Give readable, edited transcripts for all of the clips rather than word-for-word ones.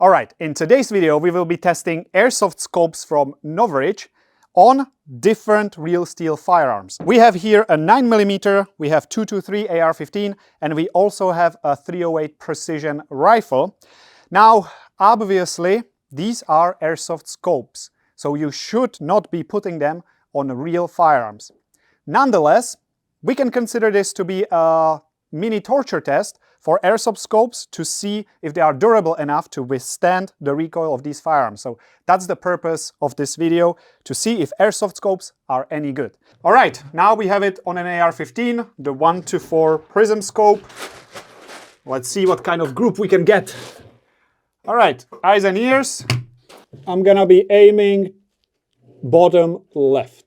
Alright, in today's video we will be testing airsoft scopes from NOVRITSCH on different real steel firearms. We have here a 9mm, we have 223 AR-15, and we also have a 308 precision rifle. Now, obviously, these are airsoft scopes, so you should not be putting them on real firearms. Nonetheless, we can consider this to be a mini torture test for airsoft scopes to see if they are durable enough to withstand the recoil of these firearms. So that's the purpose of this video, to see if airsoft scopes are any good. All right, now we have it on an AR-15, the 1-4 Prism scope. Let's see what kind of group we can get. All right, eyes and ears. I'm gonna be aiming bottom left.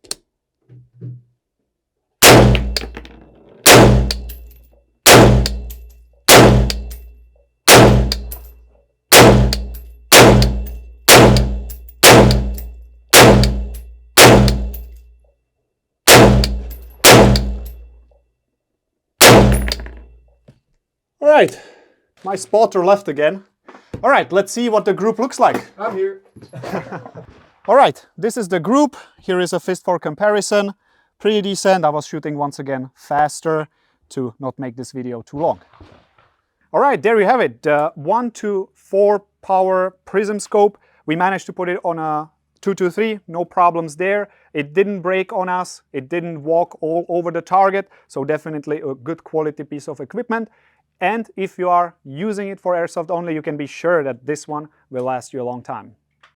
All right, my spotter left again. All right, let's see what the group looks like. I'm here. All right, this is the group. Here is a fist for comparison. Pretty decent. I was shooting once again faster to not make this video too long. All right, there you have it. The 1-4 power Prism scope. We managed to put it on a 223, no problems there. It didn't break on us. It didn't walk all over the target. So definitely a good quality piece of equipment. And if you are using it for airsoft only, you can be sure that this one will last you a long time.